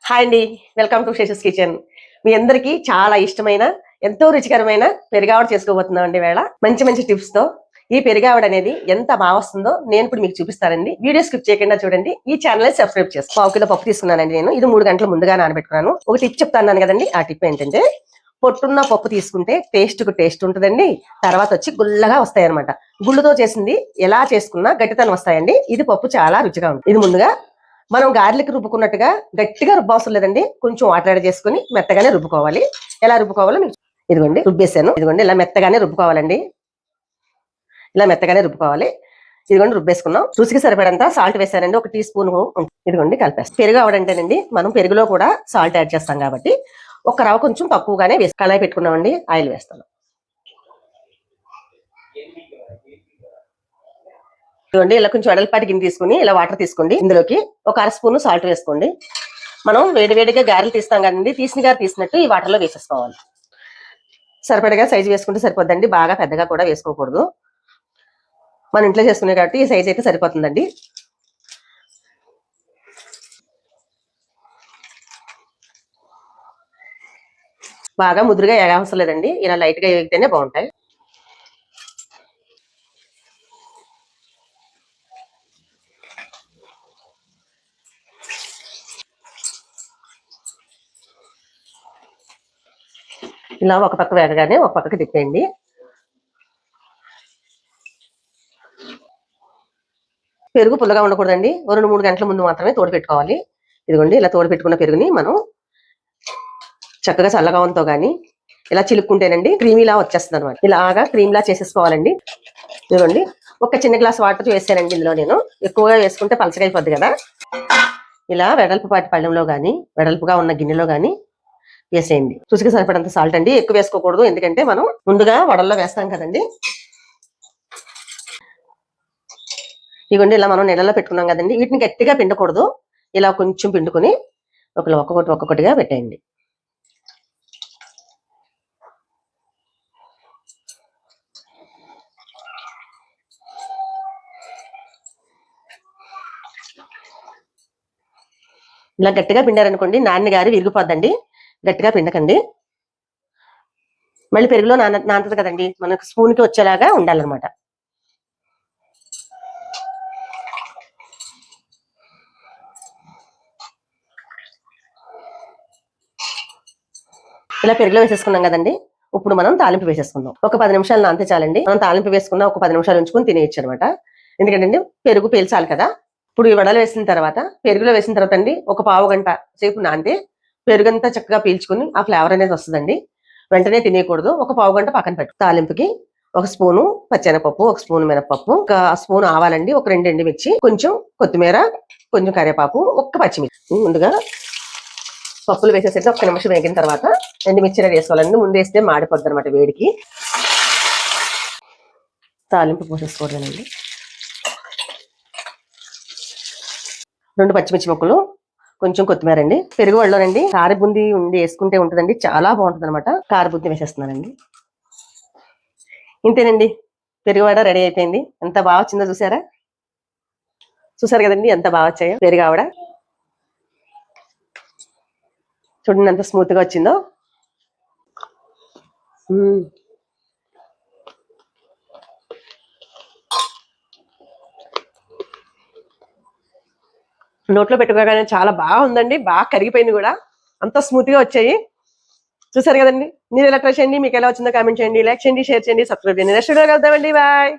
Hi అండి. Welcome to Sesha's kitchen. మీ అందరికీ చాలా ఇష్టమైన ఎంతో రుచికరమైన పెరుగావడ చేసుకోబోతున్నాం అండి వేళ. మంచి మంచి టిప్స్ తో ఈ పెరుగావడ అనేది ఎంత బాగా వస్తుందో నేను ఇప్పుడు మీకు చూపిస్తానండి. వీడియో స్కిప్ చేయకుండా చూడండి. ఈ ఛానల్ సబ్స్క్రైబ్ చేసి 1/2 కిలో పప్పు తీసుకున్నానండి నేను. ఇది 3 గంటల ముందుగా నానబెట్టుకున్నాను. ఒక టిప్ చెప్తాను కదండి. ఆ టిప్ ఏంటంటే పొట్టున్న పప్పు తీసుకుంటే టేస్ట్ ఉంటుందండి. తర్వాత వచ్చి గుల్లగా వస్తాయి అనమాట. గుళ్ళుతో చేసింది ఎలా చేసుకున్నా గట్టితనం వస్తాయండి. ఇది పప్పు చాలా రుచిగా ఉంటుంది. ఇది ముందుగా మనం గారెలకి రుబ్బుకున్నట్టుగా గట్టిగా రుబ్బవసరం లేదండి. కొంచెం వాటర్ యాడ్ చేసుకుని మెత్తగానే రుబ్బుకోవాలి. ఎలా రుబ్బుకోవాలో మీకు ఇదిగోండి రుబ్బేసాను. ఇదిగోండి ఇలా మెత్తగానే రుబ్బుకోవాలండి. ఇలా మెత్తగానే రుబ్బుకోవాలి. ఇదిగోండి రుబ్బేసుకున్నాం. రుచికి సరిపడంత సాల్ట్ వేసానండి. 1 టీ స్పూన్ ఇదిగోండి కలిపేస్తాం. పెరుగు అవడంటేనండి మనం పెరుగులో కూడా సాల్ట్ యాడ్ చేస్తాం కాబట్టి ఒక రవ్వ కొంచెం తక్కువగానే వేసి కళాయి పెట్టుకున్నామండి. ఆయిల్ వేస్తాను. ఇదిగోండి ఇలా కొంచెం వెడల్పాటి గిన్నె తీసుకుని ఇలా వాటర్ తీసుకోండి. ఇందులోకి ఒక 1/2 స్పూన్ సాల్ట్ వేసుకోండి. మనం వేడివేడిగా గారెలు తీస్తాం కదండి. తీసిన గారె తీసినట్టు ఈ వాటర్ లో వేసేసుకోవాలి. సరిపడగా సైజు వేసుకుంటే సరిపోద్దండి. బాగా పెద్దగా కూడా వేసుకోకూడదు. మన ఇంట్లో చేసుకునే కాబట్టి ఈ సైజ్ అయితే సరిపోతుందండి. బాగా ముదురుగా అవసరం లేదండి. ఇలా లైట్ గా వేగితేనే బాగుంటాయి. ఇలా ఒక పక్క వేగగానే ఒక పక్కకి తిప్పేయండి. పెరుగు పుల్లగా ఉండకూడదండి. 2-3 గంటల ముందు మాత్రమే తోడు పెట్టుకోవాలి. ఇదిగోండి ఇలా తోడు పెట్టుకున్న పెరుగుని మనం చక్కగా చల్లగావంతో గానీ ఇలా చిలుక్కుంటేనండి క్రీమీలా వచ్చేస్తుంది అనమాట. ఇలాగా క్రీమ్లా చేసేసుకోవాలండి. ఇదిగోండి ఒక చిన్న గ్లాస్ వాటర్ వేసానండి ఇందులో. నేను ఎక్కువగా వేసుకుంటే పలచగా అయిపోద్ది కదా. ఇలా వెడల్పుపాటి పళ్ళెంలో కానీ వెడల్పుగా ఉన్న గిన్నెలో కానీ వేసేయండి. రుచికి సరిపడంత సాల్ట్ అండి. ఎక్కువ వేసుకోకూడదు, ఎందుకంటే మనం ముందుగా వడల్లో వేస్తాం కదండి. ఇదిగోండి ఇలా మనం నీళ్ళలో పెట్టుకున్నాం కదండి. వీటిని గట్టిగా పిండకూడదు. ఇలా కొంచెం పిండుకొని ఒక్కొక్కటిగా పెట్టేయండి. ఇలా గట్టిగా పిండారనుకోండి నాన్న గారి విరిగిపోద్దండి. గట్టిగా పిండకండి. మళ్ళీ పెరుగులో నానుతుంది కదండి, మనకు స్పూన్ కి వచ్చేలాగా ఉండాలన్నమాట. ఇలా పెరుగులో వేసేసుకున్నాం కదండి. ఇప్పుడు మనం తాలింపు వేసేసుకుందాం. ఒక 10 నిమిషాలు నానితే చాలండి. మనం తాలింపు వేసుకున్న ఒక 10 నిమిషాలు ఉంచుకొని తినేయచ్చు అనమాట. ఎందుకంటే పెరుగు పీల్చాలి కదా. ఇప్పుడు ఈ వడలు వేసిన తర్వాత పెరుగులో వేసిన తర్వాత అండి ఒక 1/2 గంట సేపు నానితే పెరుగంతా చక్కగా పీల్చుకుని ఆ ఫ్లేవర్ అనేది వస్తుందండి. వెంటనే తినేయకూడదు. ఒక 1/2 గంట పక్కన పెట్టు. తాలింపుకి 1 స్పూను పచ్చెనపప్పు, 1 స్పూన్ మినపప్పు, 1 స్పూన్ ఆవాలండి, ఒక 2 ఎండుమిర్చి, కొంచెం కొత్తిమీర, కొంచెం కరివేపాకు, 1 పచ్చిమిర్చి. ముందుగా పప్పులు వేసేసి 1 నిమిషం వేగిన తర్వాత ఎండుమిర్చి వేసుకోవాలండి. ముందు వేస్తే మాడిపోద్ది అనమాట వేడికి. తాలింపు పోసేసుకోవడానండి. 2 పచ్చిమిర్చి ముక్కలు, కొంచెం కొత్తిమీర అండి. పెరుగు వడలోనండి కార బుంది వేసుకుంటే ఉంటుందండి, చాలా బాగుంటుంది అనమాట. కార బుంది వేసేస్తున్నానండి. ఇంతేనండి, పెరుగువాడ రెడీ అయిపోయింది. ఎంత బాగా వచ్చిందో చూసారు కదండి ఎంత బాగా వచ్చాయో పెరుగావడ. చూడండి ఎంత స్మూత్ గా వచ్చిందో. నోట్లో పెట్టుకోగానే చాలా బాగా ఉందండి. బాగా కరిగిపోయింది కూడా, అంత స్మూత్ గా వచ్చాయి. చూసారు కదండి. మీరు ఎలా ట్రై చేయండి. మీకు ఎలా వచ్చిందో కామెంట్ చేయండి, లైక్ చేయండి, షేర్ చేయండి, సబ్స్క్రైబ్ చేయండి. నెక్స్ట్ వీడియో కలుద్దామండి. బాయ్.